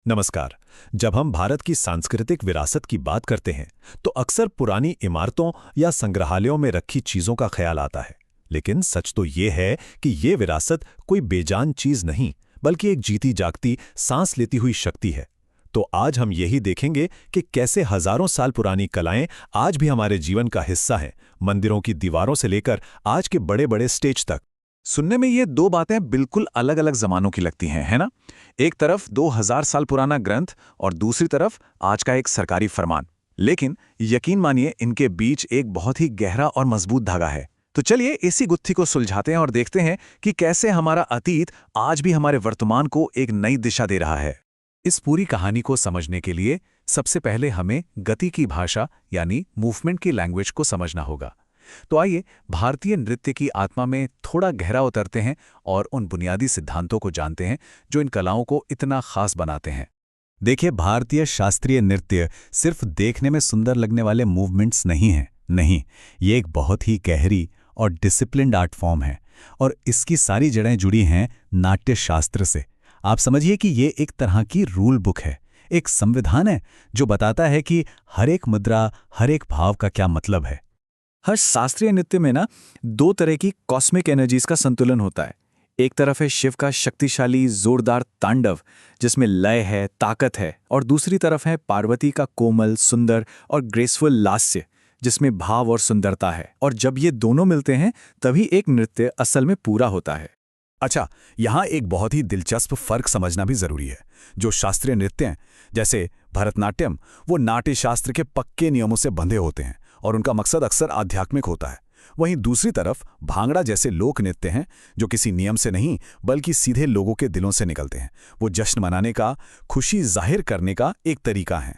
नमस्कार। जब हम भारत की सांस्कृतिक विरासत की बात करते हैं तो अक्सर पुरानी इमारतों या संग्रहालयों में रखी चीजों का ख्याल आता है। लेकिन सच तो ये है कि ये विरासत कोई बेजान चीज नहीं, बल्कि एक जीती जागती सांस लेती हुई शक्ति है। तो आज हम यही देखेंगे कि कैसे हजारों साल पुरानी कलाएं आज भी हमारे जीवन का हिस्सा हैं, मंदिरों की दीवारों से लेकर आज के बड़े बड़े स्टेज तक। सुनने में ये दो बातें बिल्कुल अलग अलग जमानों की लगती हैं, है ना? एक तरफ 2000 साल पुराना ग्रंथ और दूसरी तरफ आज का एक सरकारी फरमान। लेकिन यकीन मानिए, इनके बीच एक बहुत ही गहरा और मजबूत धागा है। तो चलिए इसी गुत्थी को सुलझाते हैं और देखते हैं कि कैसे हमारा अतीत आज भी हमारे वर्तमान को एक नई दिशा दे रहा है। इस पूरी कहानी को समझने के लिए सबसे पहले हमें गति की भाषा यानी मूवमेंट की लैंग्वेज को समझना होगा। तो आइए भारतीय नृत्य की आत्मा में थोड़ा गहरा उतरते हैं और उन बुनियादी सिद्धांतों को जानते हैं जो इन कलाओं को इतना खास बनाते हैं। देखिए, भारतीय शास्त्रीय नृत्य सिर्फ देखने में सुंदर लगने वाले मूवमेंट्स नहीं हैं। नहीं, ये एक बहुत ही गहरी और डिसिप्लिन्ड आर्ट फॉर्म है और इसकी सारी जड़ें जुड़ी हैं नाट्य शास्त्र से। आप समझिए कि ये एक तरह की रूल बुक है, एक संविधान है जो बताता है कि हर एक मुद्रा, हर एक भाव का क्या मतलब है। हर शास्त्रीय नृत्य में ना दो तरह की कॉस्मिक एनर्जीज का संतुलन होता है। एक तरफ है शिव का शक्तिशाली जोरदार तांडव जिसमें लय है, ताकत है, और दूसरी तरफ है पार्वती का कोमल, सुंदर और ग्रेसफुल लास्य जिसमें भाव और सुंदरता है। और जब ये दोनों मिलते हैं तभी एक नृत्य असल में पूरा होता है। अच्छा, यहाँ एक बहुत ही दिलचस्प फर्क समझना भी जरूरी है। जो शास्त्रीय नृत्य हैं, जैसे भरतनाट्यम, वो नाट्य शास्त्र के पक्के नियमों से बंधे होते हैं और उनका मकसद अक्सर आध्यात्मिक होता है। वहीं दूसरी तरफ भांगड़ा जैसे लोक नृत्य हैं जो किसी नियम से नहीं बल्कि सीधे लोगों के दिलों से निकलते हैं। वो जश्न मनाने का, खुशी जाहिर करने का एक तरीका है।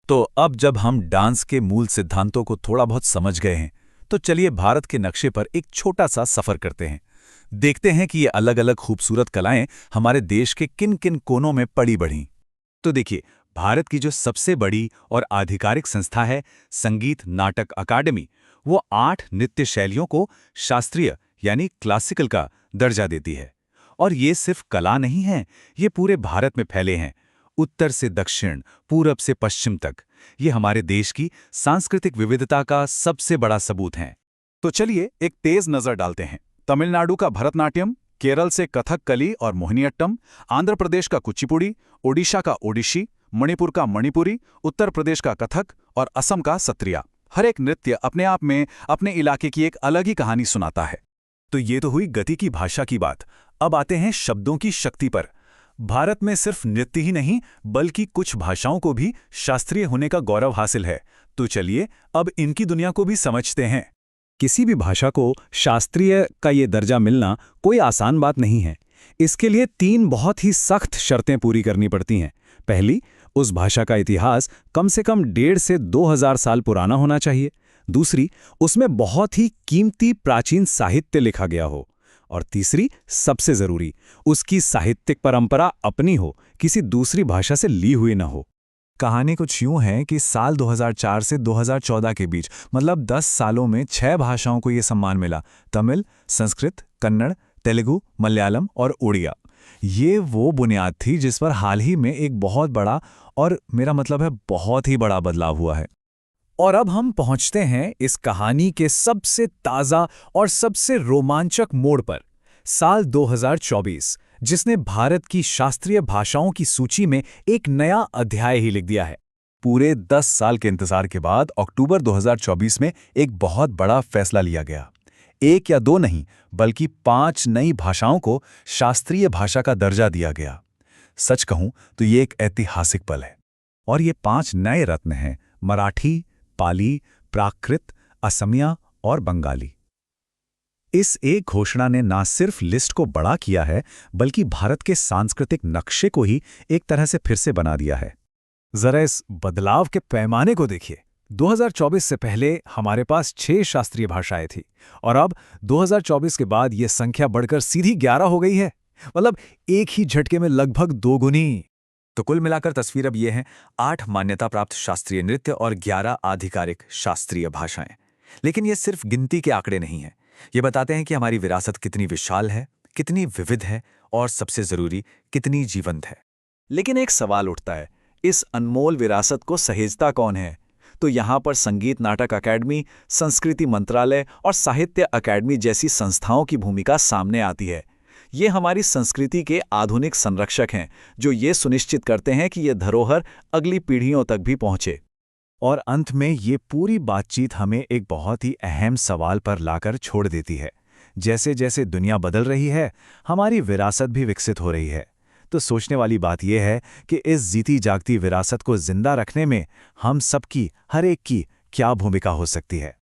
तो अब जब हम डांस के मूल सिद्धांतों को थोड़ा बहुत समझ गए हैं, तो चलिए भारत के नक्शे पर एक छोटा सा सफर करते हैं। देखते हैं कि ये अलग अलग खूबसूरत कलाएं हमारे देश के किन किन कोनों में पड़ी बढ़ीं। तो देखिए, भारत की जो सबसे बड़ी और आधिकारिक संस्था है संगीत नाटक अकादमी, वो 8 नृत्य शैलियों को शास्त्रीय यानी क्लासिकल का दर्जा देती है। और ये सिर्फ कला नहीं है, ये पूरे भारत में फैले हैं, उत्तर से दक्षिण, पूरब से पश्चिम तक। ये हमारे देश की सांस्कृतिक विविधता का सबसे बड़ा सबूत हैं। तो चलिए एक तेज नजर डालते हैं। तमिलनाडु का भरतनाट्यम, केरल से कथकली और मोहिनीअट्टम, आंध्र प्रदेश का कुचिपुड़ी, ओडिशा का ओडिशी, मणिपुर का मणिपुरी, उत्तर प्रदेश का कथक और असम का सत्रिया। हर एक नृत्य अपने आप में अपने इलाके की एक अलग ही कहानी सुनाता है। तो ये तो हुई गति की भाषा की बात। अब आते हैं शब्दों की शक्ति पर। भारत में सिर्फ नृत्य ही नहीं बल्कि कुछ भाषाओं को भी शास्त्रीय होने का गौरव हासिल है। तो चलिए अब इनकी दुनिया को भी समझते हैं। किसी भी भाषा को शास्त्रीय का ये दर्जा मिलना कोई आसान बात नहीं है। इसके लिए 3 बहुत ही सख्त शर्तें पूरी करनी पड़ती हैं। पहली, उस भाषा का इतिहास कम से कम 1.5 से 2000 साल पुराना होना चाहिए। दूसरी, उसमें बहुत ही कीमती प्राचीन साहित्य लिखा गया हो। और तीसरी, सबसे जरूरी, उसकी साहित्यिक परंपरा अपनी हो, किसी दूसरी भाषा से ली हुई न हो। कहानी कुछ यूं है कि साल 2004 से 2014 के बीच, मतलब 10 सालों में 6 भाषाओं को ये सम्मान मिला। तमिल, संस्कृत, कन्नड़, तेलुगु, मलयालम और उड़िया। ये वो बुनियाद थी जिस पर हाल ही में एक बहुत बड़ा, और मेरा मतलब है बहुत ही बड़ा, बदलाव हुआ है। और अब हम पहुंचते हैं इस कहानी के सबसे ताज़ा और सबसे रोमांचक मोड़ पर, साल 2024, जिसने भारत की शास्त्रीय भाषाओं की सूची में एक नया अध्याय ही लिख दिया है। पूरे 10 साल के इंतजार के बाद अक्टूबर 2024 में एक बहुत बड़ा फैसला लिया गया। 1 या 2 नहीं बल्कि 5 नई भाषाओं को शास्त्रीय भाषा का दर्जा दिया गया। सच कहूं तो ये एक ऐतिहासिक पल है। और ये 5 नए रत्न हैं: मराठी, पाली, प्राकृत, असमिया और बंगाली। इस एक घोषणा ने ना सिर्फ लिस्ट को बड़ा किया है बल्कि भारत के सांस्कृतिक नक्शे को ही एक तरह से फिर से बना दिया है। जरा इस बदलाव के पैमाने को देखिए। 2024 से पहले हमारे पास 6 शास्त्रीय भाषाएं थी और अब 2024 के बाद ये संख्या बढ़कर सीधी 11 हो गई है। मतलब एक ही झटके में लगभग 2 गुनी। तो कुल मिलाकर तस्वीर अब ये है: 8 मान्यता प्राप्त शास्त्रीय नृत्य और 11 आधिकारिक शास्त्रीय भाषाएं। लेकिन ये सिर्फ गिनती के आंकड़े नहीं हैं। ये बताते हैं कि हमारी विरासत कितनी विशाल है, कितनी विविध है और सबसे जरूरी, कितनी जीवंत है। लेकिन एक सवाल उठता है, इस अनमोल विरासत को सहेजता कौन है? तो यहाँ पर संगीत नाटक अकादमी, संस्कृति मंत्रालय और साहित्य अकादमी जैसी संस्थाओं की भूमिका सामने आती है। ये हमारी संस्कृति के आधुनिक संरक्षक हैं, जो ये सुनिश्चित करते हैं कि ये धरोहर अगली पीढ़ियों तक भी पहुँचे। और अंत में ये पूरी बातचीत हमें एक बहुत ही अहम सवाल पर लाकर छोड़ देती है। जैसे जैसे दुनिया बदल रही है, हमारी विरासत भी विकसित हो रही है। तो सोचने वाली बात यह है कि इस जीती जागती विरासत को जिंदा रखने में हम सबकी, हर एक की क्या भूमिका हो सकती है।